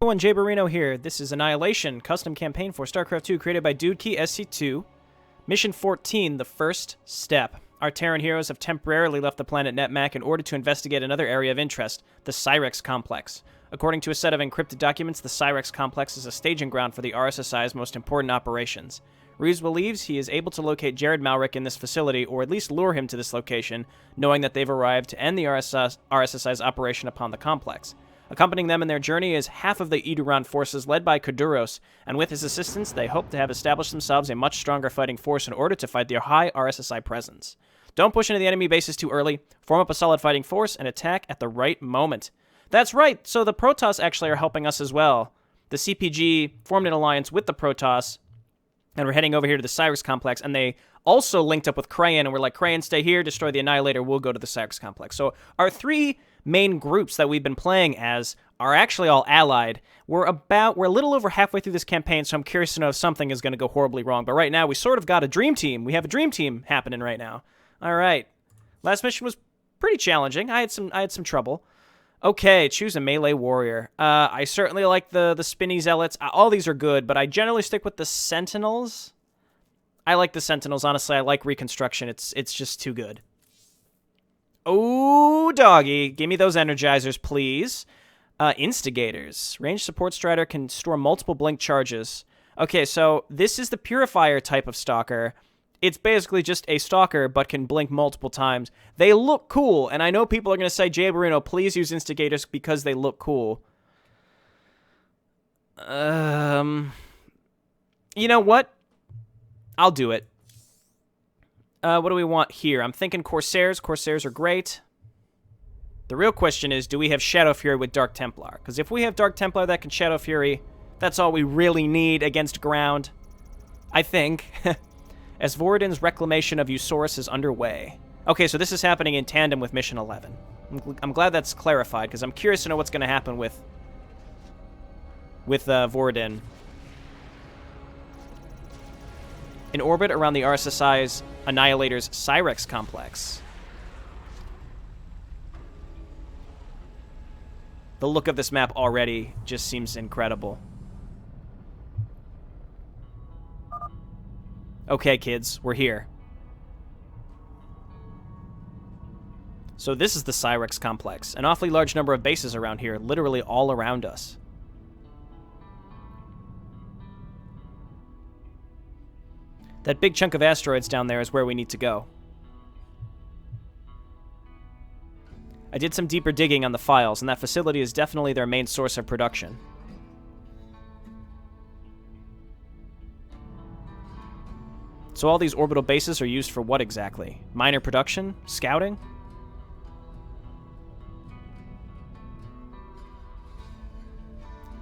Everyone, JayborinoPlays here. This is Annihilation, custom campaign for Starcraft 2 created by Dudekey SC2. Mission 14, the first step. Our Terran heroes have temporarily left the planet Netmac in order to investigate another area of interest, the Cyrex complex. According to a set of encrypted documents, the Cyrex complex is a staging ground for the RSSI's most important operations. Reeves believes he is able to locate Jared Malric in this facility, or at least lure him to this location, knowing that they've arrived to end the RSSI's operation upon the complex. Accompanying them in their journey is half of the Eduron forces led by Kuduros, and with his assistance, they hope to have established themselves a much stronger fighting force in order to fight their high RSSI presence. Don't push into the enemy bases too early, form up a solid fighting force, and attack at the right moment. That's right, so the Protoss actually are helping us as well. The CPG formed an alliance with the Protoss, and we're heading over here to the Cyrex complex, and they also linked up with Crayon, and we're like, Crayon, stay here, destroy the Annihilator, we'll go to the Cyrex complex. So our three main groups that we've been playing as are actually all allied. We're a little over halfway through this campaign, so I'm curious to know if something is going to go horribly wrong. But right now, we sort of got a dream team. We have a dream team happening right now. All right. Last mission was pretty challenging. I had some trouble. Okay, choose a melee warrior. I certainly like the spinny zealots. All these are good, but I generally stick with the sentinels. I like the sentinels, honestly. I like reconstruction. It's just too good. Oh, doggy. Give me those energizers, please. Instigators. Ranged support strider can store multiple blink charges. Okay, so this is the purifier type of stalker. It's basically just a stalker, but can blink multiple times. They look cool, and I know people are going to say, Jayborino, please use instigators because they look cool. You know what? I'll do it. What do we want here? I'm thinking Corsairs. Corsairs are great. The real question is, do we have Shadow Fury with Dark Templar? Because if we have Dark Templar that can Shadow Fury, that's all we really need against ground. I think. As Voradin's reclamation of Eusaurus is underway. Okay, so this is happening in tandem with Mission 11. I'm glad that's clarified, because I'm curious to know what's going to happen with Voradin. In orbit around the RSSI's Annihilator's Cyrex complex. The look of this map already just seems incredible. Okay, kids, we're here. So this is the Cyrex complex. An awfully large number of bases around here, literally all around us. That big chunk of asteroids down there is where we need to go. I did some deeper digging on the files, and that facility is definitely their main source of production. So all these orbital bases are used for what exactly? Minor production? Scouting?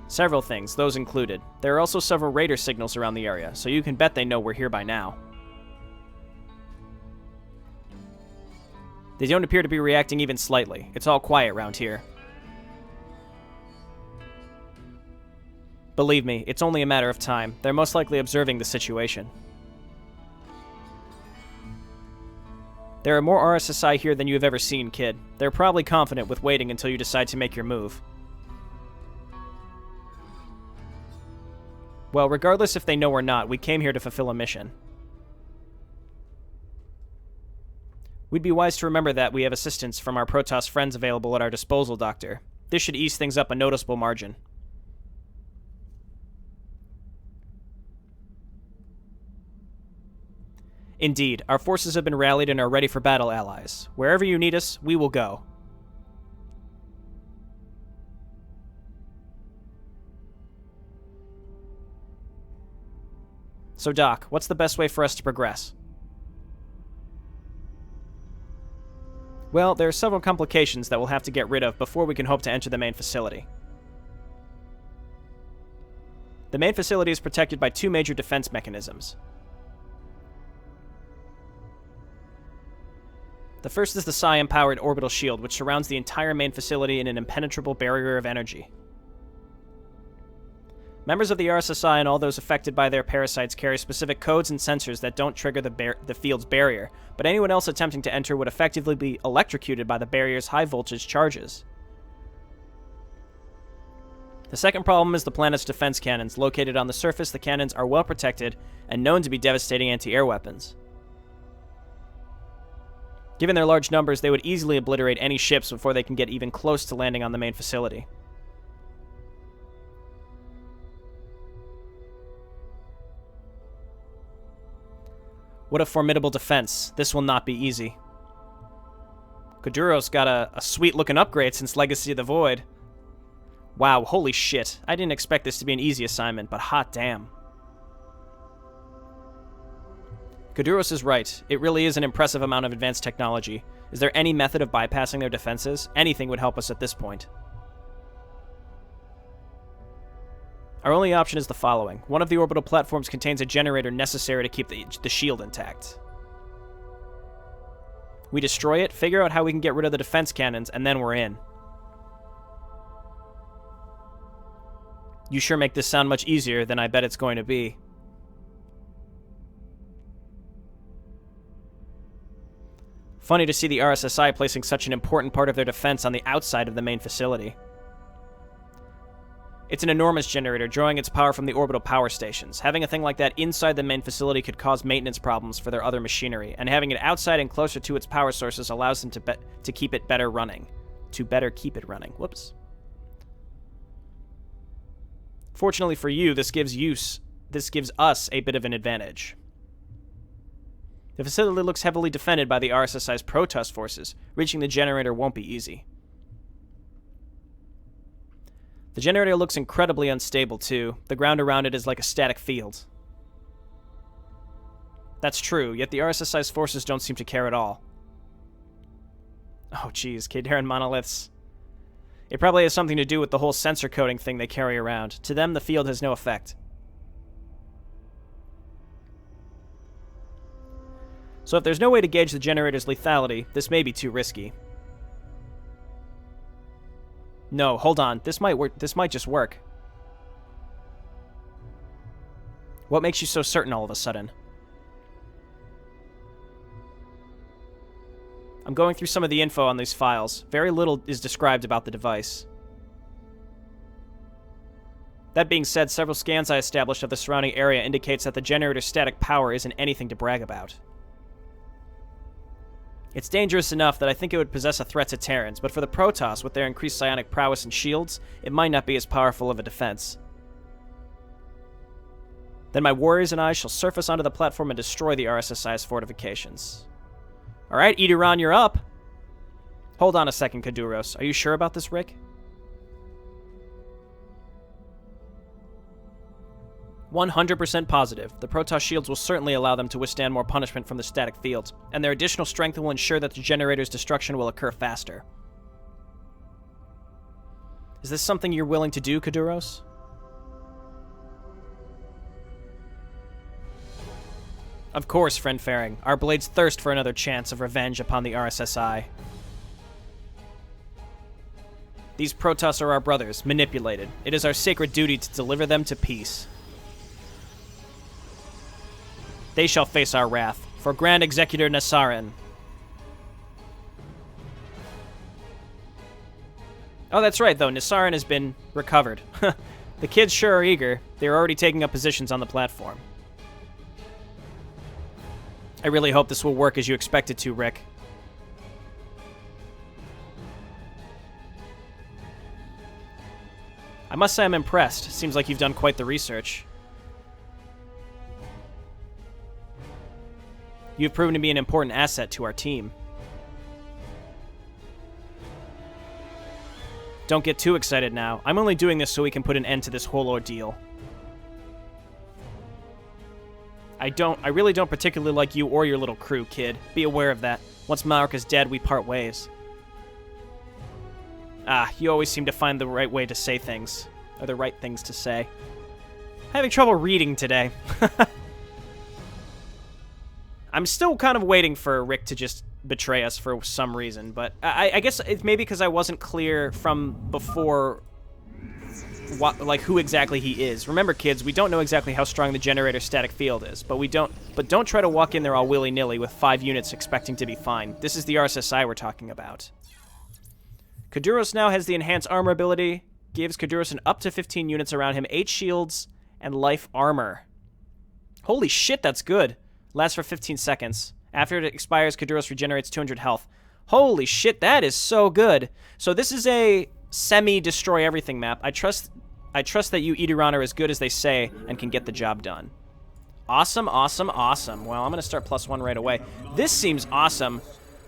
Several things, those included. There are also several radar signals around the area, so you can bet they know we're here by now. They don't appear to be reacting even slightly. It's all quiet around here. Believe me, it's only a matter of time. They're most likely observing the situation. There are more RSSI here than you have ever seen, kid. They're probably confident with waiting until you decide to make your move. Well, regardless if they know or not, we came here to fulfill a mission. We'd be wise to remember that we have assistance from our Protoss friends available at our disposal, Doctor. This should ease things up a noticeable margin. Indeed, our forces have been rallied and are ready for battle, allies. Wherever you need us, we will go. So, Doc, what's the best way for us to progress? Well, there are several complications that we'll have to get rid of before we can hope to enter the main facility. The main facility is protected by two major defense mechanisms. The first is the Psi-empowered orbital shield, which surrounds the entire main facility in an impenetrable barrier of energy. Members of the RSSI and all those affected by their parasites carry specific codes and sensors that don't trigger the field's barrier, but anyone else attempting to enter would effectively be electrocuted by the barrier's high-voltage charges. The second problem is the planet's defense cannons. Located on the surface, the cannons are well protected and known to be devastating anti-air weapons. Given their large numbers, they would easily obliterate any ships before they can get even close to landing on the main facility. What a formidable defense. This will not be easy. Koduros got a sweet-looking upgrade since Legacy of the Void. Wow, holy shit. I didn't expect this to be an easy assignment, but hot damn. Koduros is right. It really is an impressive amount of advanced technology. Is there any method of bypassing their defenses? Anything would help us at this point. Our only option is the following. One of the orbital platforms contains a generator necessary to keep the shield intact. We destroy it, figure out how we can get rid of the defense cannons, and then we're in. You sure make this sound much easier than I bet it's going to be. Funny to see the RSSI placing such an important part of their defense on the outside of the main facility. It's an enormous generator, drawing its power from the orbital power stations. Having a thing like that inside the main facility could cause maintenance problems for their other machinery, and having it outside and closer to its power sources allows them to keep it better running. To better keep it running. Whoops. Fortunately for you, this gives us a bit of an advantage. The facility looks heavily defended by the RSSI's Protoss forces. Reaching the generator won't be easy. The generator looks incredibly unstable, too. The ground around it is like a static field. That's true, yet the RSSI's forces don't seem to care at all. Oh, geez, Kadaran monoliths. It probably has something to do with the whole sensor coding thing they carry around. To them, the field has no effect. So if there's no way to gauge the generator's lethality, this may be too risky. No, hold on. This might work. This might just work. What makes you so certain all of a sudden? I'm going through some of the info on these files. Very little is described about the device. That being said, several scans I established of the surrounding area indicates that the generator's static power isn't anything to brag about. It's dangerous enough that I think it would possess a threat to Terrans, but for the Protoss, with their increased psionic prowess and shields, it might not be as powerful of a defense. Then my warriors and I shall surface onto the platform and destroy the RSSI's fortifications. Alright, Ederon, you're up! Hold on a second, Koduros. Are you sure about this, Rick? 100% positive. The Protoss shields will certainly allow them to withstand more punishment from the static fields, and their additional strength will ensure that the generator's destruction will occur faster. Is this something you're willing to do, Koduros? Of course, friend Faring. Our blades thirst for another chance of revenge upon the RSSI. These Protoss are our brothers, manipulated. It is our sacred duty to deliver them to peace. They shall face our wrath. For Grand Executor Nassarin. Oh, that's right, though. Nassarin has been recovered. The kids sure are eager. They're already taking up positions on the platform. I really hope this will work as you expect it to, Rick. I must say I'm impressed. Seems like you've done quite the research. You've proven to be an important asset to our team. Don't get too excited now. I'm only doing this so we can put an end to this whole ordeal. I really don't particularly like you or your little crew, kid. Be aware of that. Once Malric is dead, we part ways. Ah, you always seem to find the right way to say things. Or the right things to say. Having trouble reading today. I'm still kind of waiting for Rick to just betray us for some reason, but I guess it's maybe because I wasn't clear from before who exactly he is. Remember, kids, we don't know exactly how strong the generator's static field is, but don't try to walk in there all willy-nilly with 5 units expecting to be fine. This is the RSSI we're talking about. Koduros now has the enhanced armor ability, gives Kaduros an up to 15 units around him, 8 shields, and life armor. Holy shit, that's good. Lasts for 15 seconds. After it expires, Kaduros regenerates 200 health. Holy shit, that is so good. So this is a semi-destroy everything map. I trust that you Ederon are as good as they say and can get the job done. Awesome, awesome, awesome. Well, I'm going to start +1 right away. This seems awesome.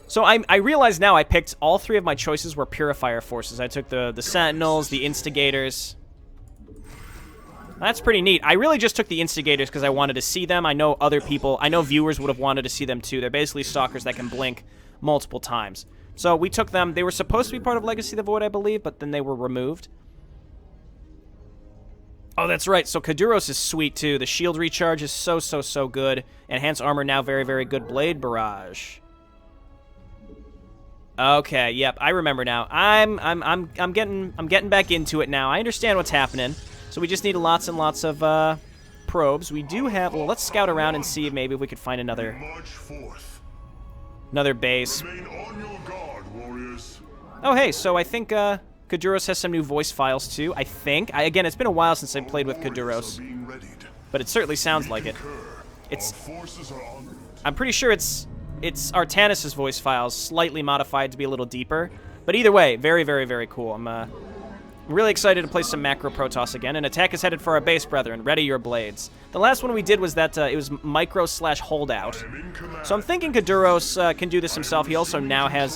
So I realize now I picked all 3 of my choices were Purifier forces. I took the Sentinels, the Instigators. That's pretty neat. I really just took the Instigators because I wanted to see them. I know other people, I know viewers would have wanted to see them too. They're basically Stalkers that can blink multiple times. So we took them. They were supposed to be part of Legacy of the Void, I believe, but then they were removed. Oh, that's right. So Kaduros is sweet too. The shield recharge is so good. Enhanced armor now very, very good. Blade barrage. Okay, yep, I remember now. I'm getting back into it now. I understand what's happening. So we just need lots and lots of probes. We do have. Well, let's scout around and see if maybe we could find another base. Oh, hey. So I think Kaduros has some new voice files too. I think. Again, it's been a while since I played with Kaduros, but it certainly sounds like it. I'm pretty sure it's Artanis' voice files, slightly modified to be a little deeper. But either way, very, very, very cool. I'm really excited to play some Macro Protoss again. An attack is headed for our base, brethren. Ready your blades. The last one we did was that it was micro/holdout. So I'm thinking Kaduros can do this himself. He also now has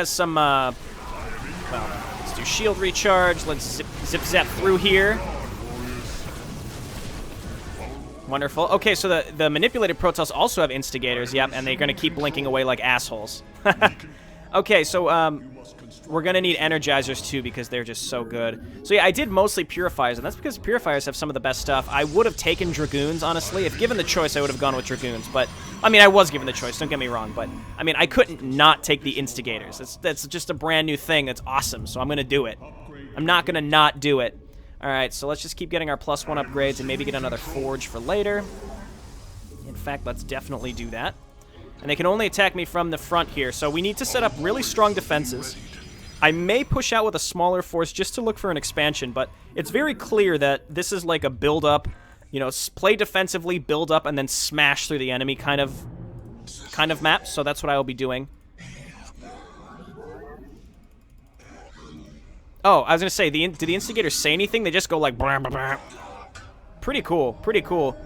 some well, let's do shield recharge. Let's zip-zap through here. Wonderful. Okay, so the manipulated Protoss also have Instigators, yep, and they're going to keep blinking away like assholes. Okay, so we're going to need Energizers too because they're just so good. So yeah, I did mostly Purifiers, and that's because Purifiers have some of the best stuff. I would have taken Dragoons, honestly. If given the choice, I would have gone with Dragoons, but, I mean, I was given the choice, don't get me wrong, but, I mean, I couldn't not take the Instigators. That's just a brand new thing that's awesome, so I'm going to do it. I'm not going to not do it. Alright, so let's just keep getting our +1 upgrades and maybe get another Forge for later. In fact, let's definitely do that. And they can only attack me from the front here, so we need to set up really strong defenses. I may push out with a smaller force just to look for an expansion, but it's very clear that this is like a build-up, you know, play defensively, build up, and then smash through the enemy kind of map, so that's what I will be doing. Oh, I was going to say, do the Instigators say anything? They just go like... Blah, blah, blah. Pretty cool, pretty cool.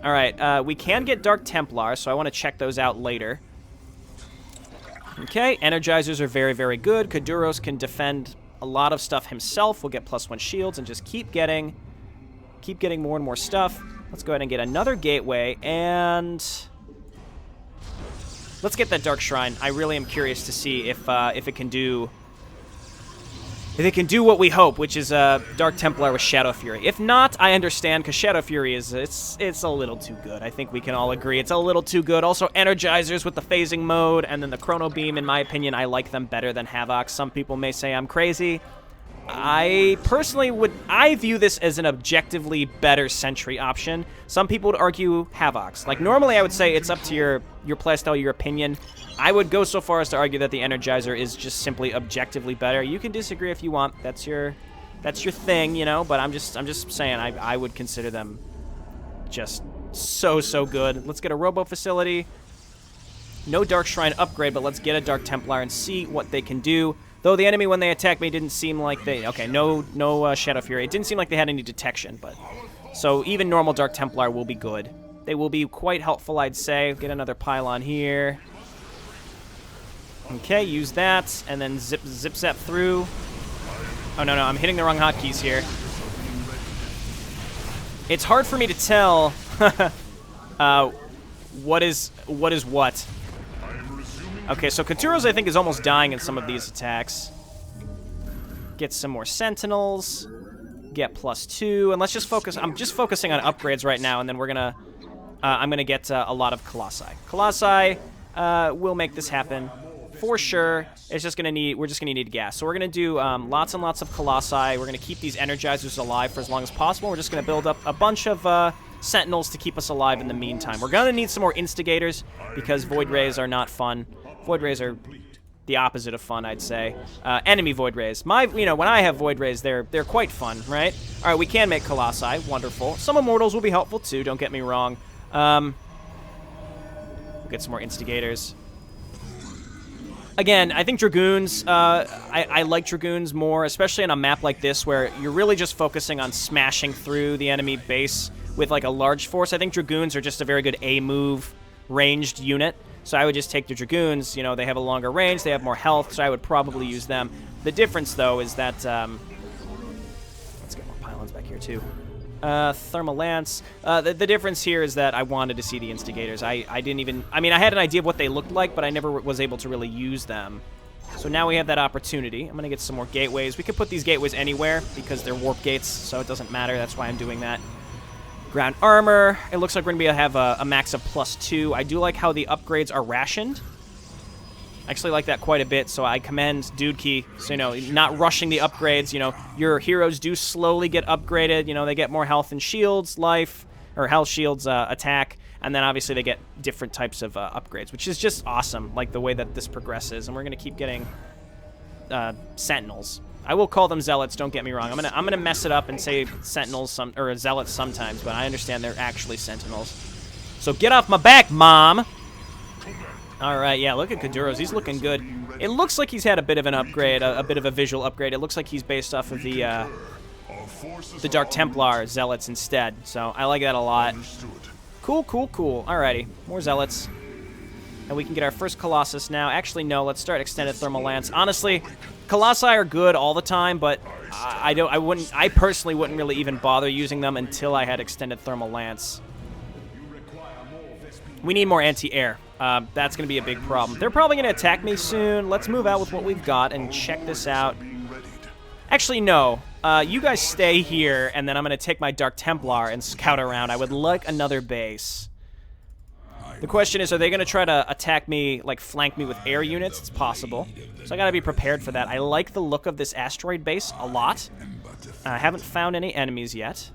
Alright, we can get Dark Templar, so I want to check those out later. Okay, Energizers are very, very good. Kaduros can defend a lot of stuff himself. We'll get +1 shields and just keep getting more and more stuff. Let's go ahead and get another gateway, and... let's get that Dark Shrine. I really am curious to see if it can do... if it can do what we hope, which is Dark Templar with Shadow Fury. If not, I understand, because Shadow Fury is it's a little too good. I think we can all agree it's a little too good. Also, Energizers with the phasing mode, and then the Chrono Beam, in my opinion, I like them better than Havoc. Some people may say I'm crazy. I personally I view this as an objectively better Sentry option. Some people would argue Havocs. Like, normally I would say it's up to your playstyle, your opinion. I would go so far as to argue that the Energizer is just simply objectively better. You can disagree if you want. That's your thing, you know, but I'm just saying I would consider them just so good. Let's get a Robo Facility. No Dark Shrine upgrade, but let's get a Dark Templar and see what they can do. Though the enemy, when they attacked me, didn't seem like they... okay, no Shadow Fury. It didn't seem like they had any detection, but... so even normal Dark Templar will be good. They will be quite helpful, I'd say. Get another pylon here. Okay, use that, and then zip-zap through. Oh, no, I'm hitting the wrong hotkeys here. It's hard for me to tell what is what. Okay, so Kaduros, I think, is almost dying in some of these attacks. Get some more Sentinels. Get +2, and let's just focus. I'm just focusing on upgrades right now, and then we're gonna... I'm gonna get a lot of Colossi. Colossi will make this happen for sure. It's just gonna need... we're just gonna need gas. So we're gonna do lots and lots of Colossi. We're gonna keep these Energizers alive for as long as possible. We're just gonna build up a bunch of Sentinels to keep us alive in the meantime. We're gonna need some more Instigators because Void Rays are not fun. Void Rays are the opposite of fun, I'd say. Enemy Void Rays. When I have Void Rays, they're quite fun, right? All right, we can make Colossi. Wonderful. Some Immortals will be helpful, too. Don't get me wrong. We'll get some more Instigators. Again, I think Dragoons, I like Dragoons more, especially on a map like this where you're really just focusing on smashing through the enemy base with, like, a large force. I think Dragoons are just a very good A-move ranged unit. So I would just take the Dragoons. You know, they have a longer range, they have more health, so I would probably use them. The difference, though, is that... let's get more pylons back here, too. Thermal Lance. The difference here is that I wanted to see the Instigators. I didn't even... I mean, I had an idea of what they looked like, but I never was able to really use them. So now we have that opportunity. I'm going to get some more gateways. We could put these gateways anywhere because they're warp gates, so it doesn't matter. That's why I'm doing that. Ground armor. It looks like we're going to have a max of +2. I do like how the upgrades are rationed. I actually like that quite a bit, so I commend Dude Key. So, you know, not rushing the upgrades. You know, your heroes do slowly get upgraded. You know, they get more health and shields, life, or health shields, attack, and then obviously they get different types of upgrades, which is just awesome, like the way that this progresses. And we're going to keep getting Sentinels. I will call them Zealots, don't get me wrong. I'm gonna mess it up and say Sentinels or Zealots sometimes, but I understand they're actually Sentinels. So get off my back, Mom! Alright, yeah, look at Kaduros. He's looking good. It looks like he's had a bit of an upgrade, a bit of a visual upgrade. It looks like he's based off of the Dark Templar Zealots instead. So I like that a lot. Cool, cool, cool. Alrighty, more Zealots. And we can get our first Colossus now. Actually, no, let's start Extended Thermal Lance. Honestly, Colossi are good all the time, but I personally wouldn't really even bother using them until I had Extended Thermal Lance. We need more anti-air. That's going to be a big problem. They're probably going to attack me soon. Let's move out with what we've got and check this out. Actually, no. You guys stay here, and then I'm going to take my Dark Templar and scout around. I would like another base. The question is, are they going to try to attack me, like flank me with air units? It's possible. So I got to be prepared for that. I like the look of this asteroid base a lot. I haven't found any enemies yet.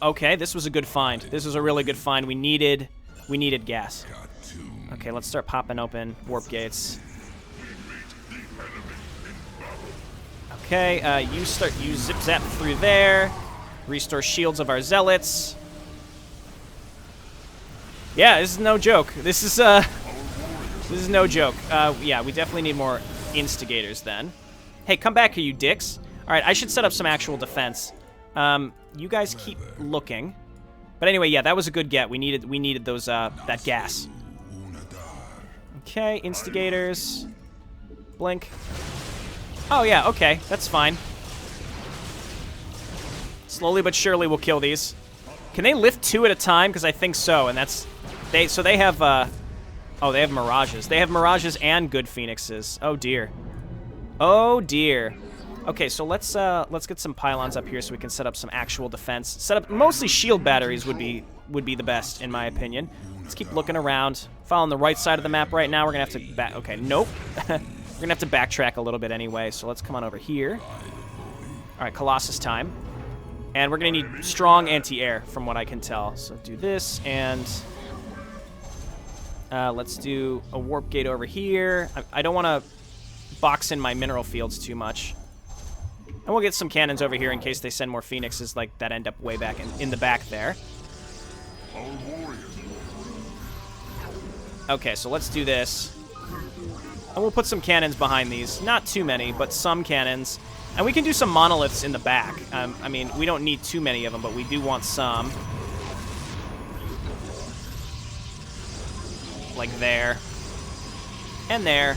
Okay, this was a good find. This was a really good find. We needed gas. Okay, let's start popping open warp gates. Okay, you zip zap through there. Restore shields of our zealots. Yeah, this is no joke. This is no joke. Yeah, we definitely need more instigators then. Hey, come back here, you dicks. All right, I should set up some actual defense. You guys keep looking. But anyway, yeah, that was a good get. We needed those that gas. Okay, instigators. Blink. Oh yeah, okay, that's fine. Slowly but surely we'll kill these. Can they lift 2 at a time? Because I think so, and that's they have oh, they have mirages. They have mirages and good phoenixes. Oh dear. Oh dear. Okay, so let's get some pylons up here so we can set up some actual defense. Set up mostly shield batteries would be the best in my opinion. Let's keep looking around. Following the right side of the map right now. We're gonna have to back. Okay, nope. We're gonna have to backtrack a little bit anyway. So let's come on over here. All right, Colossus time. And we're gonna need strong anti-air from what I can tell. So do this and let's do a warp gate over here. I don't want to box in my mineral fields too much. And we'll get some cannons over here in case they send more phoenixes like that end up way back in the back there. Okay, so let's do this. And we'll put some cannons behind these. Not too many, but some cannons. And we can do some monoliths in the back. I mean, we don't need too many of them, but we do want some. Like there. And there.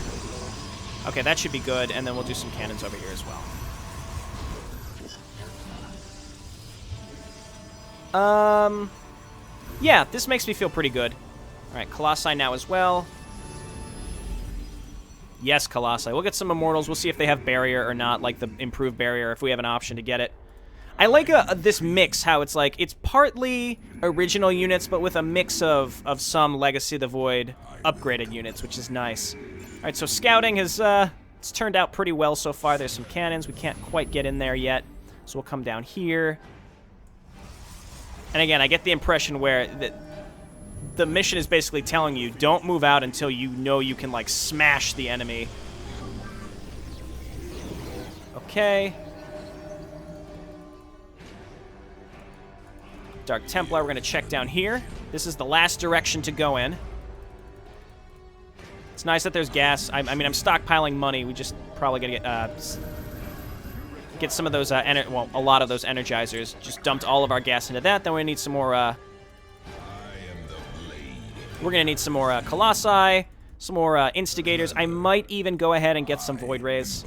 Okay, that should be good. And then we'll do some cannons over here as well. Yeah, this makes me feel pretty good. All right, Colossi now as well. Yes, Colossi. We'll get some Immortals. We'll see if they have barrier or not, like the improved barrier, if we have an option to get it. I like this mix, how it's like, it's partly original units, but with a mix of some Legacy of the Void upgraded units, which is nice. All right, so scouting has it's turned out pretty well so far. There's some cannons. We can't quite get in there yet, so we'll come down here. And again, I get the impression where the mission is basically telling you, don't move out until you know you can, like, smash the enemy. Okay. Dark Templar, we're going to check down here. This is the last direction to go in. It's nice that there's gas. I mean, I'm stockpiling money. We just probably got to get some of those, well, a lot of those energizers. Just dumped all of our gas into that. Then we need some more, we're going to need some more Colossi, some more Instigators. I might even go ahead and get some Void Rays.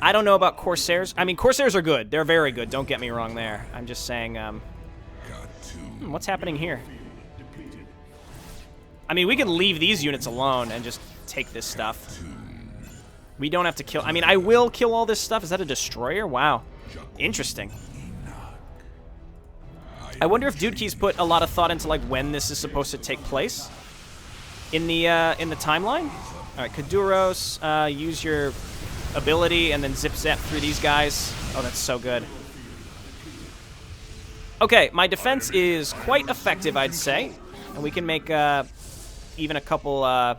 I don't know about Corsairs. I mean, Corsairs are good. They're very good. Don't get me wrong there. I'm just saying, what's happening here? I mean, we can leave these units alone and just take this stuff. We don't have to kill... I mean, I will kill all this stuff. Is that a destroyer? Wow. Interesting. I wonder if Dudekey's put a lot of thought into, like, when this is supposed to take place in the timeline. All right, Kaduros, use your ability and then zip-zap through these guys. Oh, that's so good. Okay, my defense is quite effective, I'd say. And we can make even a couple of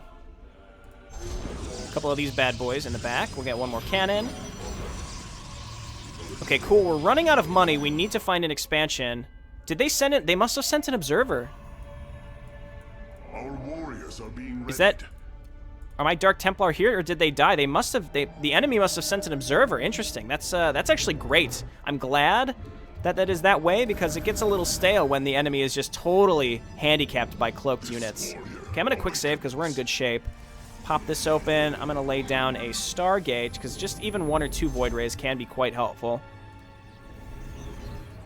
these bad boys in the back. We'll get one more cannon. Okay, cool. We're running out of money. We need to find an expansion. Did they send it? They must have sent an observer. Our warriors are being Is that... Are my Dark Templar here, or did they die? They must have... The enemy must have sent an observer. Interesting. That's actually great. I'm glad that is that way, because it gets a little stale when the enemy is just totally handicapped by cloaked units. Okay, I'm going to quick save because we're in good shape. Pop this open. I'm going to lay down a Stargate, because just even 1 or 2 Void Rays can be quite helpful.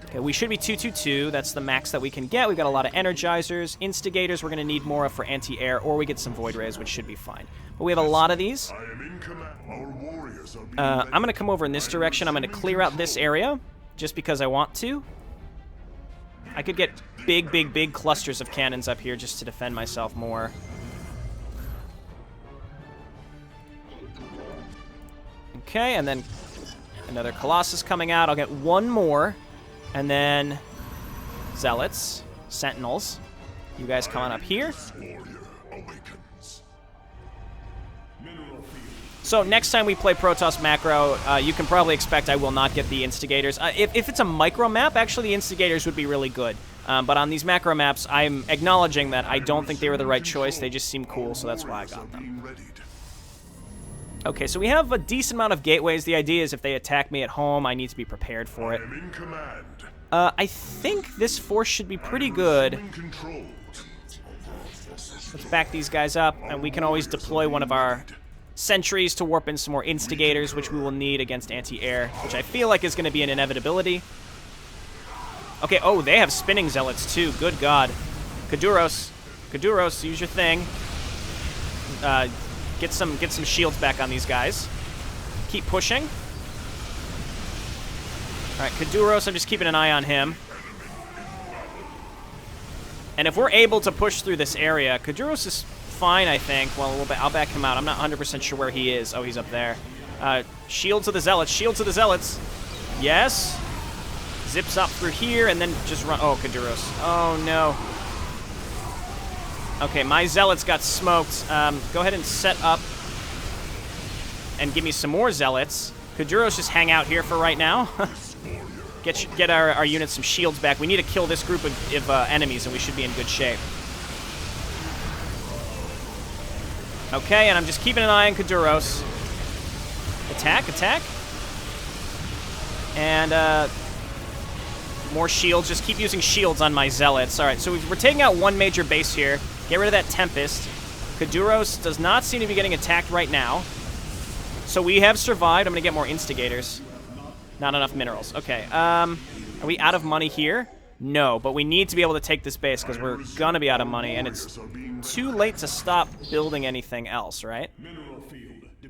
Okay, we should be 222. That's the max that we can get. We've got a lot of Energizers. Instigators we're going to need more for anti-air, or we get some Void Rays, which should be fine. But we have a lot of these. I'm going to come over in this direction. I'm going to clear out this area, just because I want to. I could get big clusters of cannons up here just to defend myself more. Okay, and then another Colossus coming out. I'll get one more. And then Zealots, Sentinels. You guys come on up here. So next time we play Protoss Macro, you can probably expect I will not get the Instigators. If it's a micro map, actually the Instigators would be really good. But on these macro maps, I'm acknowledging that I don't think they were the right choice. They just seem cool, so that's why I got them. Okay, so we have a decent amount of gateways. The idea is if they attack me at home, I need to be prepared for it. I think this force should be pretty good. Let's back these guys up, and we can always deploy one of our sentries to warp in some more Instigators, which we will need against anti-air, which I feel like is going to be an inevitability. Okay, oh, they have spinning Zealots too. Good God. Kaduros, use your thing. Get some shields back on these guys. Keep pushing. All right, Kaduros, I'm just keeping an eye on him. And if we're able to push through this area, Kaduros is fine, I think. Well, I'll back him out. I'm not 100% sure where he is. Oh, he's up there. Shield to the Zealots. Shield to the Zealots. Yes. Zips up through here and then just run. Oh, Kaduros. Oh, no. Okay, my Zealots got smoked. Go ahead and set up and give me some more Zealots. Kaduros just hang out here for right now. Get our units some shields back. We need to kill this group of enemies, and we should be in good shape. Okay, and I'm just keeping an eye on Kaduros. Attack, attack. And more shields. Just keep using shields on my Zealots. All right, so we're taking out one major base here. Get rid of that Tempest. Kaduros does not seem to be getting attacked right now. So we have survived. I'm going to get more Instigators. Not enough minerals. Okay. Are we out of money here? No, but we need to be able to take this base because we're going to be out of money, and it's too late to stop building anything else, right?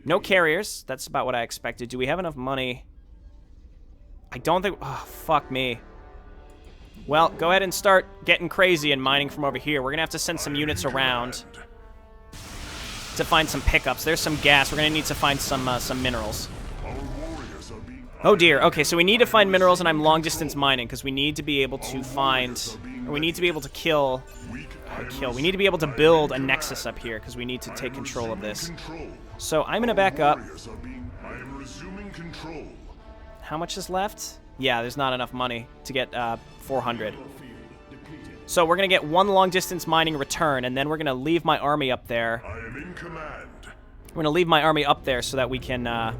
No carriers. That's about what I expected. Do we have enough money? I don't think... Oh, fuck me. Well, go ahead and start getting crazy and mining from over here. We're going to have to send some units around to find some pickups. There's some gas. We're going to need to find some minerals. Oh dear. Okay, so we need to find minerals, and I'm long-distance mining because we need to be able to find Or we need to be able to kill. We need to be able to build a nexus up here because we need to take control of this. So I'm going to back up. How much is left? Yeah, there's not enough money to get 400. So we're going to get one long-distance mining return, and then we're going to leave my army up there. I am in command. We're going to leave my army up there so that we can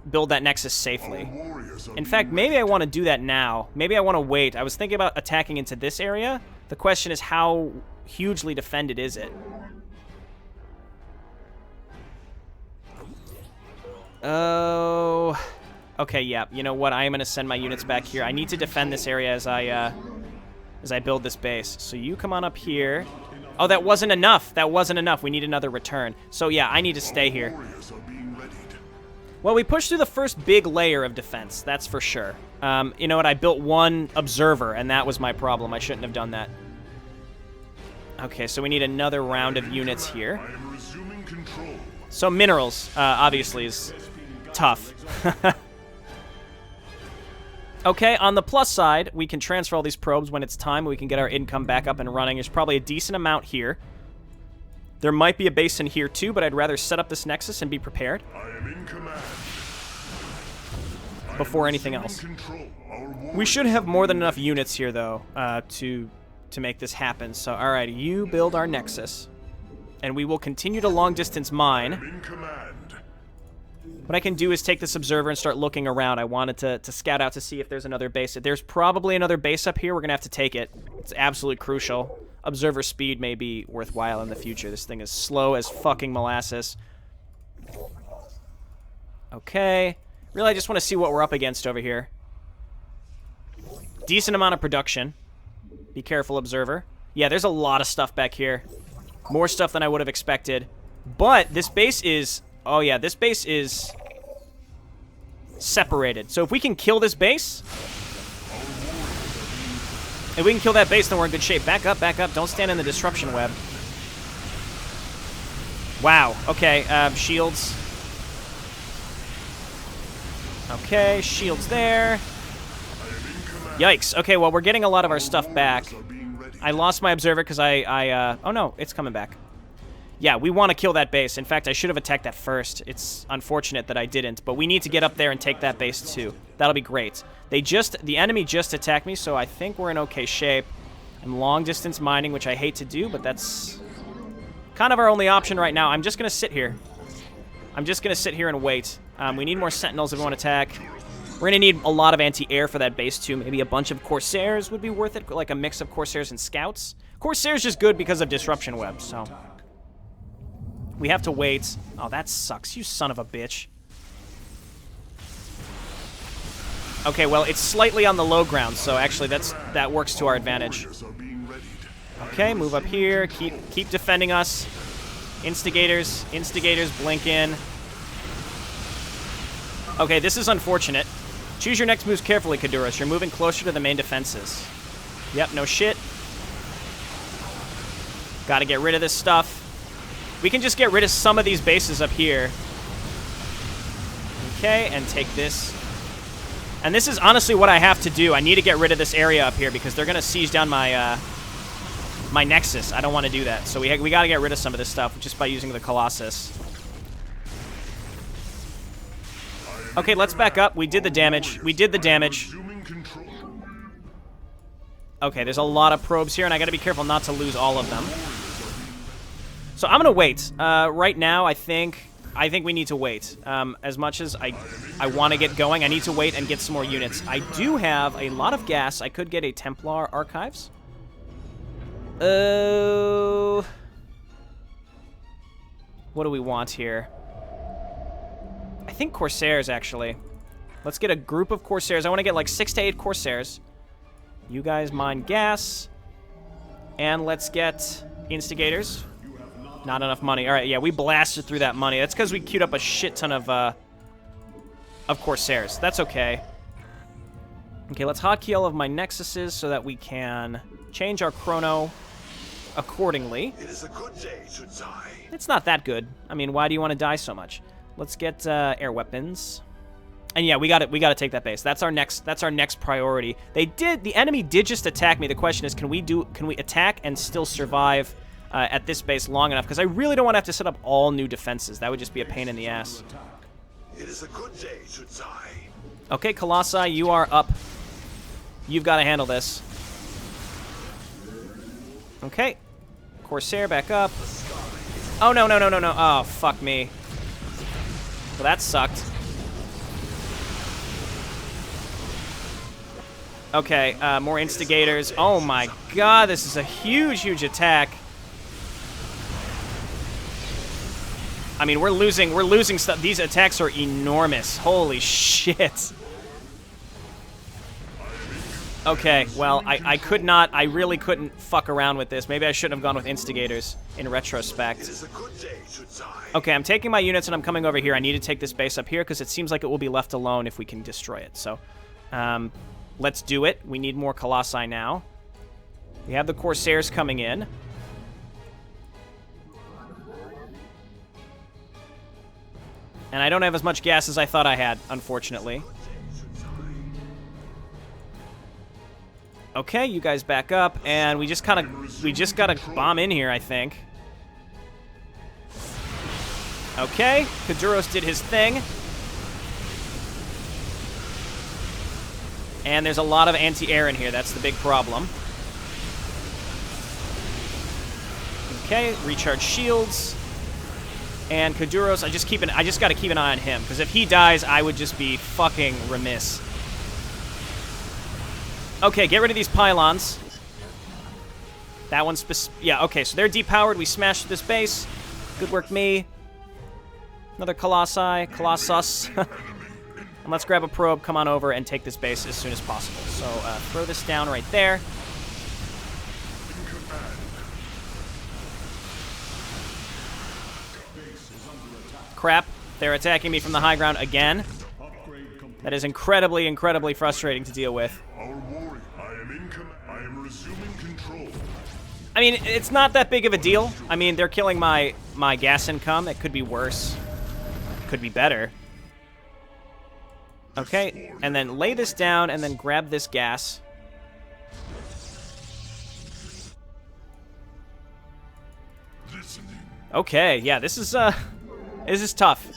build that nexus safely. In fact, maybe I want to do that now. Maybe I want to wait. I was thinking about attacking into this area. The question is, how hugely defended is it? Oh, okay, yeah. You know what? I am going to send my units back here. I need to defend this area as I build this base. So you come on up here. Oh, that wasn't enough. That wasn't enough. We need another return. So yeah, I need to stay here. Well, we pushed through the first big layer of defense. That's for sure. You know what? I built one observer, and that was my problem. I shouldn't have done that. Okay, so we need another round of units here. So minerals, obviously, is tough. Okay, on the plus side, we can transfer all these probes when it's time. We can get our income back up and running. There's probably a decent amount here. There might be a base in here too, but I'd rather set up this nexus and be prepared before anything else. We should have more than enough units here, though, to make this happen. So, all right, you build our nexus, and we will continue to long-distance mine. What I can do is take this observer and start looking around. I wanted to scout out to see if there's another base. If there's probably another base up here, we're going to have to take it. It's absolutely crucial. Observer speed may be worthwhile in the future. This thing is slow as fucking molasses. Okay. Really, I just want to see what we're up against over here. Decent amount of production. Be careful, observer. Yeah, there's a lot of stuff back here. More stuff than I would have expected. But this base is... Oh, yeah, this base is separated. So if we can kill this base... If we can kill that base, then we're in good shape. Back up, back up. Don't stand in the disruption web. Wow. Okay, shields. Okay, shields there. Yikes. Okay, well, we're getting a lot of our stuff back. I lost my observer because oh, no, it's coming back. Yeah, we want to kill that base. In fact, I should have attacked that first. It's unfortunate that I didn't, but we need to get up there and take that base too. That'll be great. The enemy just attacked me, so I think we're in okay shape. I'm long-distance mining, which I hate to do, but that's kind of our only option right now. I'm just going to sit here. I'm just going to sit here and wait. We need more sentinels if we want to attack. We're going to need a lot of anti-air for that base too. Maybe a bunch of Corsairs would be worth it, like a mix of Corsairs and Scouts. Corsairs just good because of disruption webs, so... We have to wait. Oh, that sucks, you son of a bitch. Okay, well, it's slightly on the low ground, so actually that works to our advantage. Okay, move up here. Keep defending us. Instigators, blink in. Okay, this is unfortunate. Choose your next moves carefully, Kaduras. You're moving closer to the main defenses. Yep, no shit. Gotta get rid of this stuff. We can just get rid of some of these bases up here. Okay, and take this. And this is honestly what I have to do. I need to get rid of this area up here because they're going to siege down my my nexus. I don't want to do that. So we got to get rid of some of this stuff just by using the Colossus. Okay, let's back up. We did the damage. We did the damage. Okay, there's a lot of probes here, and I got to be careful not to lose all of them. So I'm gonna wait. Right now, I think we need to wait. As much as I want to get going, I need to wait and get some more units. I do have a lot of gas. I could get a Templar Archives. What do we want here? I think Corsairs, actually. Let's get a group of Corsairs. I want to get like 6 to 8 Corsairs. You guys mine gas. And let's get Instigators. Not enough money. All right, yeah, we blasted through that money. That's because we queued up a shit ton of Corsairs. That's okay. Okay, let's hotkey all of my Nexuses so that we can change our chrono accordingly. It is a good day to die. It's not that good. I mean, why do you want to die so much? Let's get air weapons. And yeah, we got to take that base. That's our next priority. The enemy did just attack me. The question is, can we attack and still survive at this base long enough? Because I really don't want to have to set up all new defenses. That would just be a pain in the ass. It is a good day to die. Okay, Colossi, you are up. You've got to handle this. Okay. Corsair, back up. Oh, no. Oh, fuck me. Well, that sucked. Okay, more instigators. Oh my god, this is a huge attack. I mean, we're losing stuff. These attacks are enormous. Holy shit. Okay, well, I really couldn't fuck around with this. Maybe I shouldn't have gone with instigators in retrospect. Okay, I'm taking my units and I'm coming over here. I need to take this base up here because it seems like it will be left alone if we can destroy it. So, let's do it. We need more Colossi now. We have the Corsairs coming in. And I don't have as much gas as I thought I had, unfortunately. Okay, you guys back up, and we just gotta bomb in here, I think. Okay, Kaduros did his thing. And there's a lot of anti-air in here. That's the big problem. Okay, recharge shields. And Kaduros, I just gotta keep an eye on him, because if he dies, I would just be fucking remiss. Okay, get rid of these pylons. That one's yeah, okay, so they're depowered. We smashed this base. Good work, me. Another Colossus. And let's grab a probe, come on over, and take this base as soon as possible. So, throw this down right there. Crap. They're attacking me from the high ground again. That is incredibly frustrating to deal with. I am resuming control. I mean, it's not that big of a deal. I mean, they're killing my gas income. It could be worse. Could be better. Okay, and then lay this down and then grab this gas. Okay, yeah, this is tough.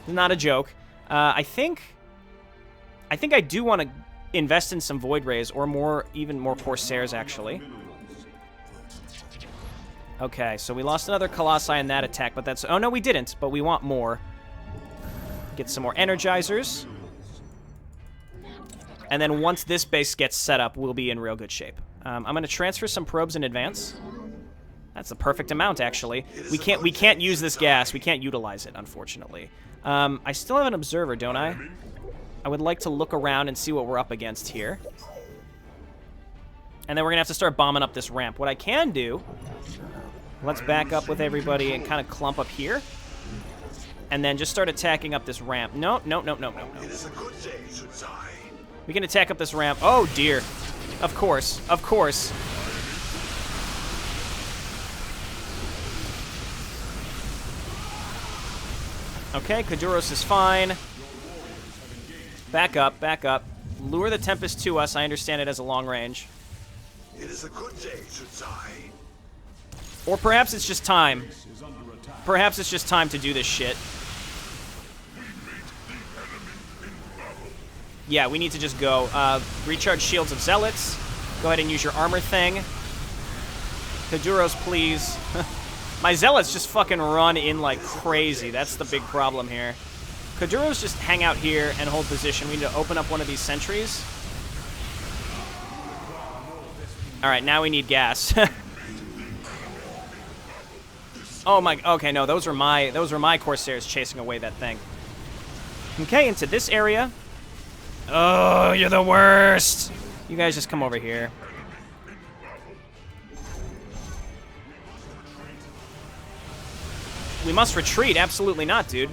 Not a joke. I think I do want to invest in some Void Rays or even more Corsairs, actually. Okay, so we lost another Colossi in that attack, but that's... Oh, no, we didn't, but we want more. Get some more Energizers. And then once this base gets set up, we'll be in real good shape. I'm going to transfer some probes in advance. That's the perfect amount, actually. We can't use this gas. We can't utilize it, unfortunately. I still have an observer, don't I? I would like to look around and see what we're up against here. And then we're going to have to start bombing up this ramp. What I can do... Let's back up with everybody and kind of clump up here. And then just start attacking up this ramp. No. It is a good day to die. We can attack up this ramp. Oh, dear. Of course. Okay, Kaduros is fine. Back up. Lure the Tempest to us. I understand it as a long range. It is a good day to die. Or perhaps it's just time. Perhaps it's just time to do this shit. Yeah, we need to just go. Recharge Shields of Zealots. Go ahead and use your armor thing. Kaduros, please. My Zealots just fucking run in like crazy. That's the big problem here. Kaduros just hang out here and hold position. We need to open up one of these sentries. Alright, now we need gas. Oh my, okay, no, those were my Corsairs chasing away that thing. Okay, into this area. Oh, you're the worst! You guys just come over here. We must retreat, absolutely not, dude.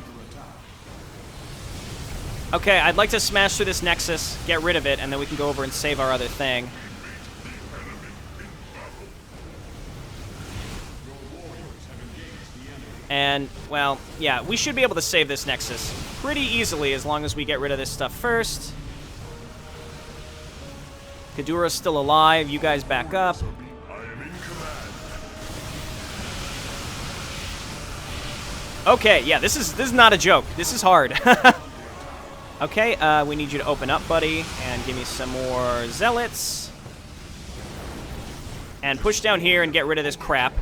Okay, I'd like to smash through this Nexus, get rid of it, and then we can go over and save our other thing. And, well, yeah, we should be able to save this Nexus pretty easily as long as we get rid of this stuff first. Kadura's still alive. You guys back up. Okay, yeah, this is not a joke. This is hard. Okay, we need you to open up, buddy, and give me some more zealots. And push down here and get rid of this crap.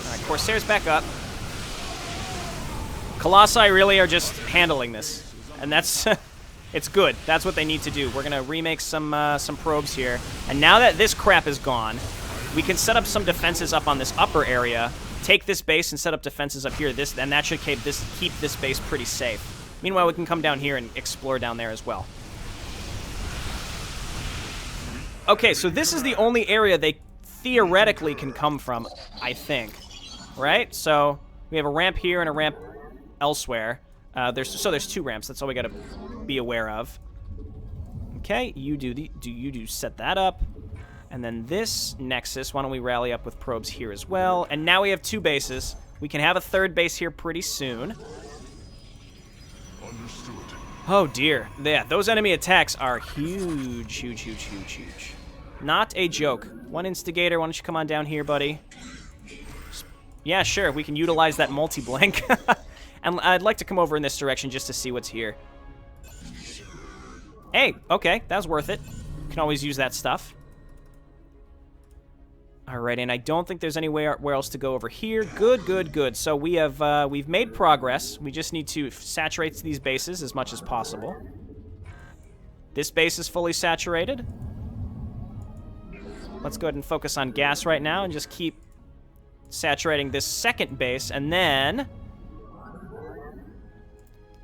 Alright, Corsairs back up. Colossi really are just handling this. And that's... it's good. That's what they need to do. We're going to remake some probes here. And now that this crap is gone, we can set up some defenses up on this upper area, take this base and set up defenses up here, and that should keep this base pretty safe. Meanwhile, we can come down here and explore down there as well. Okay, so this is the only area they theoretically can come from, I think. Right? So we have a ramp here and a ramp elsewhere. There's 2 ramps. That's all we got to be aware of. Okay, you set that up. And then this Nexus, why don't we rally up with probes here as well? And now we have 2 bases. We can have a 3rd base here pretty soon. Understood. Oh dear. Yeah, those enemy attacks are huge, huge, huge, huge, huge. Not a joke. One Instigator, why don't you come on down here, buddy? Yeah, sure, we can utilize that multi-blink. And I'd like to come over in this direction just to see what's here. Hey, okay, that was worth it. Can always use that stuff. Alright, and I don't think there's anywhere else to go over here. Good, good, good. So we have we've made progress. We just need to saturate these bases as much as possible. This base is fully saturated. Let's go ahead and focus on gas right now and just keep saturating this second base, and then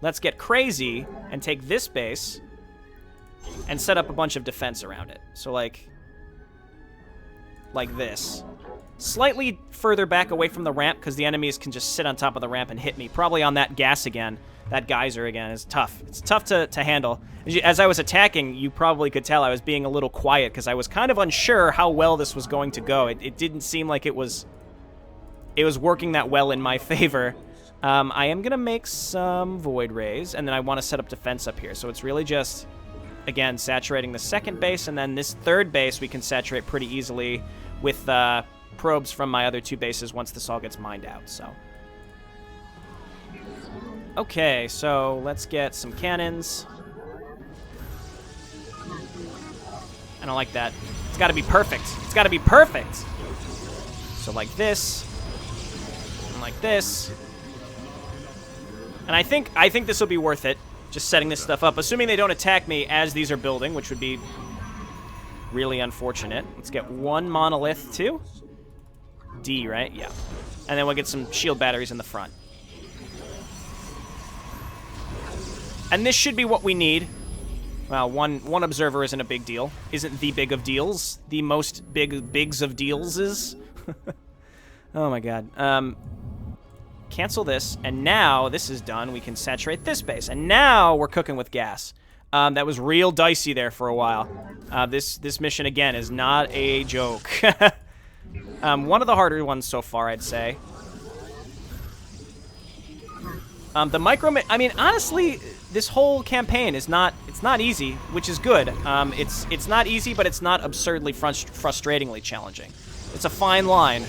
let's get crazy and take this base and set up a bunch of defense around it. So like this. Slightly further back away from the ramp because the enemies can just sit on top of the ramp and hit me. Probably on that gas again. That geyser again is tough. It's tough to handle. As I was attacking, you probably could tell I was being a little quiet because I was kind of unsure how well this was going to go. It didn't seem like it was working that well in my favor. I am going to make some Void Rays, and then I want to set up defense up here. So it's really just, again, saturating the second base, and then this third base we can saturate pretty easily with probes from my other 2 bases once this all gets mined out. So, okay, so let's get some cannons. I don't like that. It's got to be perfect. It's got to be perfect. So like this, and like this. And I think this will be worth it, just setting this stuff up, assuming they don't attack me as these are building, which would be really unfortunate. Let's get 1 monolith too. D, right? Yeah. And then we'll get some shield batteries in the front. And this should be what we need. Well, one observer isn't a big deal. Isn't the big of deals. The most bigs of deals is. Oh my god. Cancel this, and now this is done. We can saturate this base, and now we're cooking with gas. That was real dicey there for a while. This mission, again, is not a joke. One of the harder ones so far, I'd say. The I mean, honestly, this whole campaign is it's not easy, which is good. It's not easy, but it's not absurdly frustratingly challenging. It's a fine line.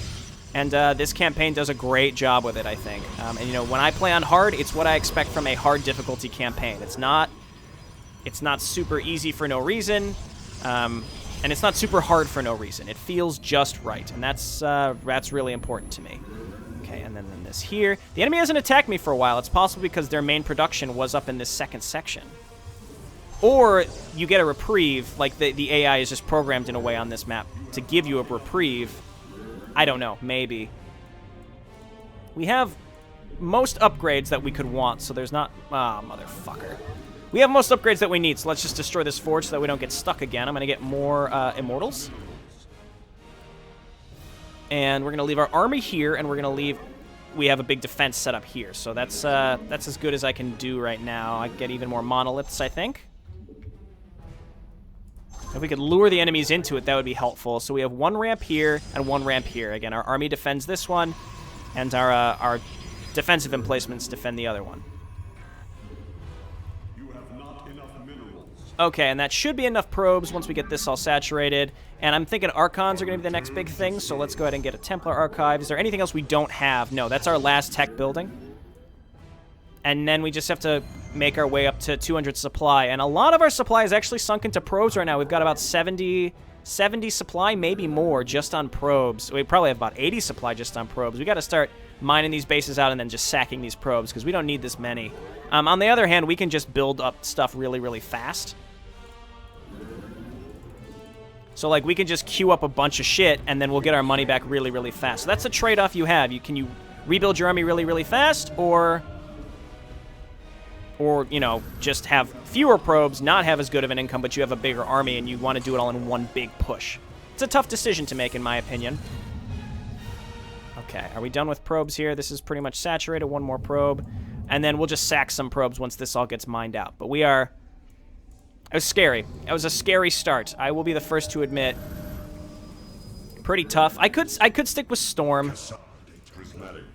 And this campaign does a great job with it, I think. And, you know, when I play on hard, it's what I expect from a hard difficulty campaign. It's not super easy for no reason, and it's not super hard for no reason. It feels just right, and that's really important to me. Okay, and then this here. The enemy hasn't attacked me for a while. It's possible because their main production was up in this second section. Or you get a reprieve, like the AI is just programmed in a way on this map to give you a reprieve. I don't know, maybe. We have most upgrades that we could want, so there's not... Ah, motherfucker. We have most upgrades that we need, so let's just destroy this forge so that we don't get stuck again. I'm going to get more immortals. And we're going to leave our army here, and we're going to leave... We have a big defense set up here, so that's as good as I can do right now. I get even more monoliths, I think. If we could lure the enemies into it, that would be helpful. So we have one ramp here and one ramp here. Again, our army defends this one, and our defensive emplacements defend the other one. Okay, and that should be enough probes once we get this all saturated. And I'm thinking Archons are going to be the next big thing, so let's go ahead and get a Templar Archive. Is there anything else we don't have? No, that's our last tech building. And then we just have to make our way up to 200 supply. And a lot of our supply is actually sunk into probes right now. We've got about 70 supply, maybe more, just on probes. We probably have about 80 supply just on probes. We got to start mining these bases out and then just sacking these probes, because we don't need this many. On the other hand, we can just build up stuff really, really fast. So, like, we can just queue up a bunch of shit, and then we'll get our money back really, really fast. So that's a trade-off you have. Can you rebuild your army really, really fast, or, you know, just have fewer probes, not have as good of an income, but you have a bigger army, and you want to do it all in one big push. It's a tough decision to make, in my opinion. Okay, are we done with probes here? This is pretty much saturated. One more probe, and then we'll just sack some probes once this all gets mined out. But we are... It was scary. It was a scary start. I will be the first to admit. Pretty tough. I could stick with Storm.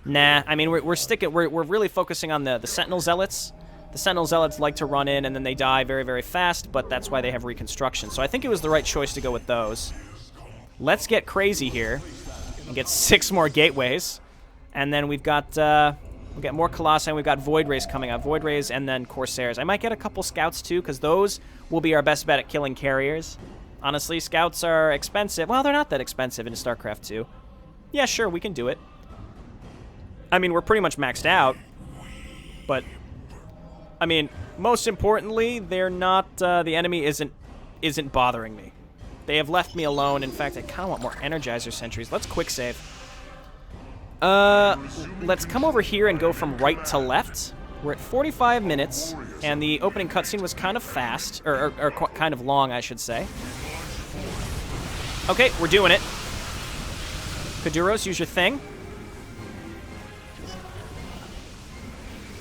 Nah, I mean we're really focusing on the Sentinel Zealots. The Sentinel Zealots like to run in and then they die very, very fast, but that's why they have reconstruction. So I think it was the right choice to go with those. Let's get crazy here and get 6 more gateways, and then we've got we'll get more Colossi, and we've got Void Rays coming up. Void Rays and then Corsairs. I might get a couple Scouts too, because those will be our best bet at killing carriers. Honestly, Scouts are expensive. Well, they're not that expensive in StarCraft 2. Yeah, sure, we can do it. I mean, we're pretty much maxed out, but I mean, most importantly, they're not. The enemy isn't bothering me. They have left me alone. In fact, I kind of want more Energizer sentries. Let's quick save. Let's come over here and go from right to left. We're at 45 minutes, and the opening cutscene was kind of fast, or kind of long, I should say. Okay, we're doing it. Kaduros, use your thing.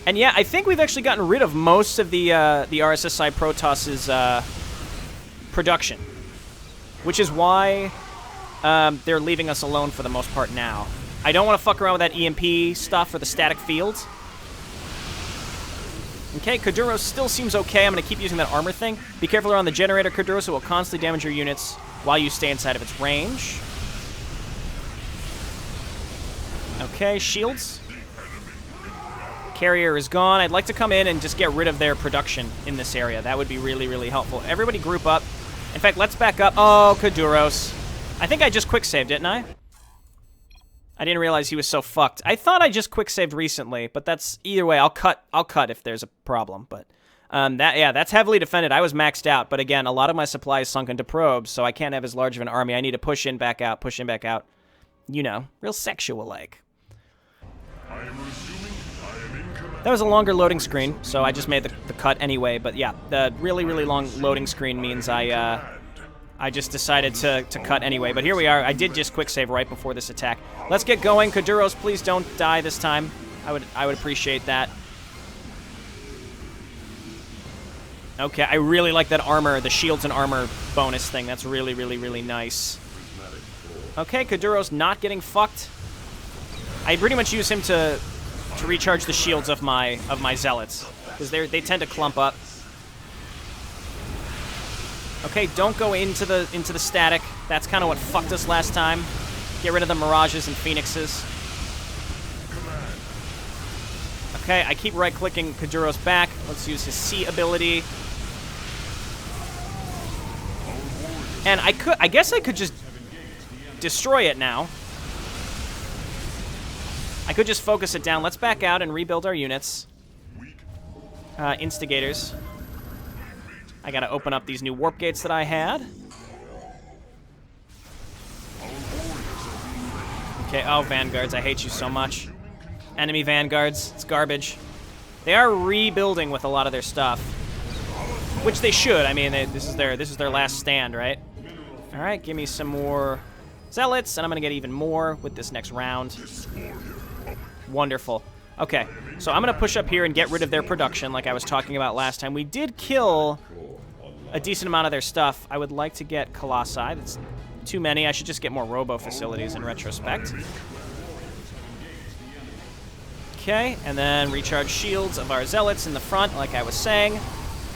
And yeah, I think we've actually gotten rid of most of the RSSI Protoss's production, which is why they're leaving us alone for the most part now. I don't want to fuck around with that EMP stuff for the static fields. Okay, Kaduros still seems okay. I'm going to keep using that armor thing. Be careful around the generator, Kaduros. It will constantly damage your units while you stay inside of its range. Okay, shields. Carrier is gone. I'd like to come in and just get rid of their production in this area. That would be really, really helpful. Everybody group up. In fact, let's back up. Oh, Kaduros. I think I just quick-saved, didn't I? I didn't realize he was so fucked. I thought I just quick-saved recently, but that's... Either way, I'll cut if there's a problem, but... that's heavily defended. I was maxed out, but again, a lot of my supply is sunk into probes, so I can't have as large of an army. I need to push in, back out, push in, back out. You know, real sexual-like. That was a longer loading screen, so I just made the cut anyway. But yeah, the really, really long loading screen means I just decided to cut anyway. But here we are. I did just quick save right before this attack. Let's get going. Kaduros, please don't die this time. I would appreciate that. Okay, I really like that armor, the shields and armor bonus thing. That's really, really, really nice. Okay, Kaduros not getting fucked. I pretty much use him to recharge the shields of my zealots, because they tend to clump up. Okay, don't go into the static. That's kind of what fucked us last time. Get rid of the mirages and phoenixes. Okay, I keep right-clicking Kaduros back. Let's use his C ability. And I guess I could just destroy it now. I could just focus it down. Let's back out and rebuild our units. Instigators. I gotta open up these new warp gates that I had. Okay, oh, Vanguards. I hate you so much. Enemy Vanguards. It's garbage. They are rebuilding with a lot of their stuff. Which they should. I mean, this is their last stand, right? Alright, give me some more zealots, and I'm gonna get even more with this next round. Wonderful. Okay, so I'm going to push up here and get rid of their production like I was talking about last time. We did kill a decent amount of their stuff. I would like to get Colossi. That's too many. I should just get more Robo facilities in retrospect. Okay, and then recharge shields of our Zealots in the front, like I was saying.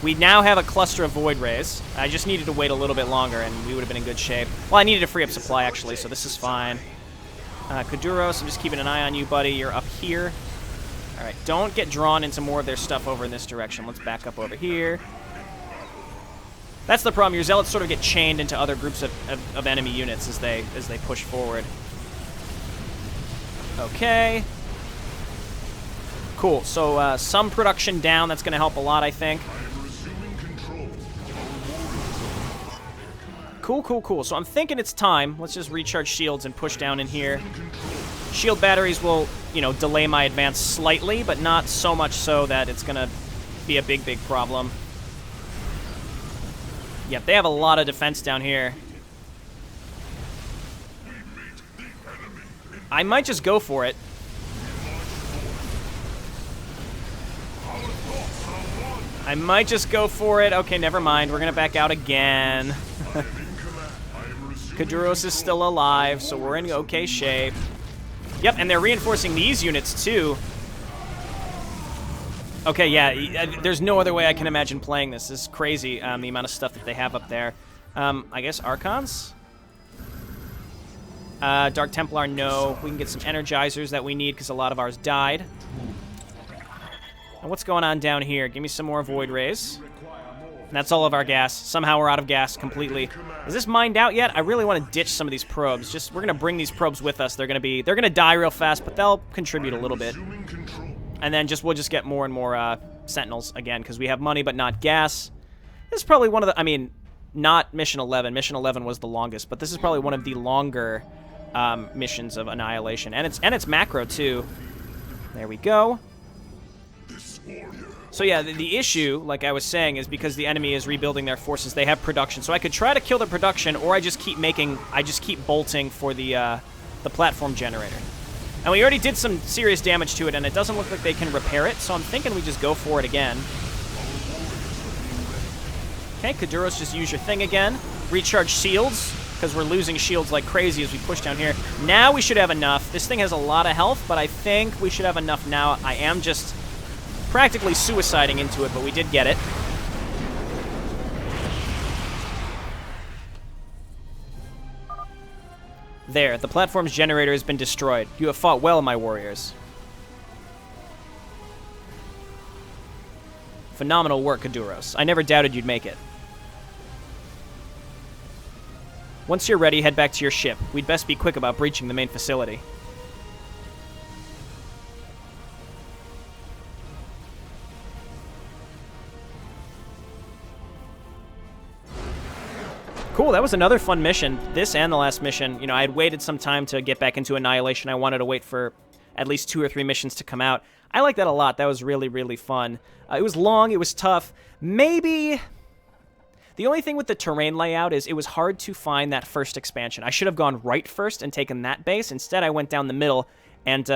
We now have a cluster of Void Rays. I just needed to wait a little bit longer, and we would have been in good shape. Well, I needed to free up supply, actually, so this is fine. Kuduros, I'm just keeping an eye on you, buddy. You're up here. All right, don't get drawn into more of their stuff over in this direction. Let's back up over here. That's the problem. Your Zealots sort of get chained into other groups of enemy units as they push forward. Okay. Cool. So some production down. That's going to help a lot, I think. Cool, cool, cool. So I'm thinking it's time. Let's just recharge shields and push down in here. Shield batteries will, you know, delay my advance slightly, but not so much so that it's going to be a big, big problem. Yep, they have a lot of defense down here. I might just go for it. I might just go for it. Okay, never mind. We're going to back out again. Kuduros is still alive, so we're in okay shape. Yep, and they're reinforcing these units, too. Okay, yeah, there's no other way I can imagine playing this. This is crazy, the amount of stuff that they have up there. I guess Archons? Dark Templar, no. We can get some Energizers that we need because a lot of ours died. And what's going on down here? Give me some more Void Rays. And that's all of our gas. Somehow we're out of gas completely. Is this mined out yet? I really want to ditch some of these probes. We're gonna bring these probes with us. They're gonna die real fast, but they'll contribute a little bit. And then we'll just get more and more Sentinels again because we have money but not gas. This is probably one of the. I mean, not Mission 11. Mission 11 was the longest, but this is probably one of the longer missions of Annihilation, and it's macro too. There we go. So yeah, the issue, like I was saying, is because the enemy is rebuilding their forces, they have production. So I could try to kill the production, or I just keep bolting for the platform generator. And we already did some serious damage to it, and it doesn't look like they can repair it, so I'm thinking we just go for it again. Okay, Kuduros, just use your thing again. Recharge shields, because we're losing shields like crazy as we push down here. Now we should have enough. This thing has a lot of health, but I think we should have enough now. I am just practically suiciding into it, but we did get it. There, the platform's generator has been destroyed. You have fought well, my warriors. Phenomenal work, Kuduros. I never doubted you'd make it. Once you're ready, head back to your ship. We'd best be quick about breaching the main facility. Cool, that was another fun mission. This and the last mission. You know, I had waited some time to get back into Annihilation. I wanted to wait for at least 2 or 3 missions to come out. I like that a lot. That was really, really fun. It was long. It was tough. Maybe the only thing with the terrain layout is it was hard to find that first expansion. I should have gone right first and taken that base. Instead, I went down the middle and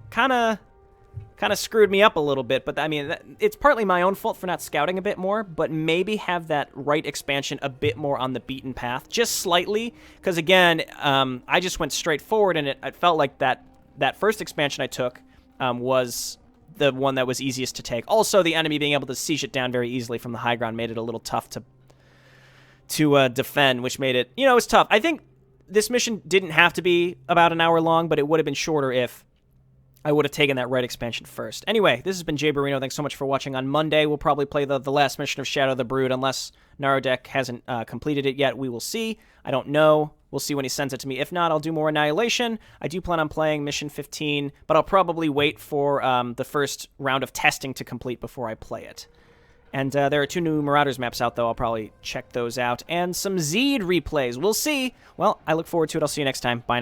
kind of screwed me up a little bit, but I mean, it's partly my own fault for not scouting a bit more, but maybe have that right expansion a bit more on the beaten path, just slightly, because again, I just went straight forward, and it felt like that first expansion I took was the one that was easiest to take. Also, the enemy being able to siege it down very easily from the high ground made it a little tough to defend, which made it, you know, it was tough. I think this mission didn't have to be about an hour long, but it would have been shorter if I would have taken that right expansion first. Anyway, this has been JayborinoPlays. Thanks so much for watching. On Monday, we'll probably play the last mission of Shadow of the Brood, unless Narodek hasn't completed it yet. We will see. I don't know. We'll see when he sends it to me. If not, I'll do more Annihilation. I do plan on playing Mission 15, but I'll probably wait for the first round of testing to complete before I play it. And there are 2 new Marauders maps out, though. I'll probably check those out. And some Zed replays. We'll see. Well, I look forward to it. I'll see you next time. Bye now.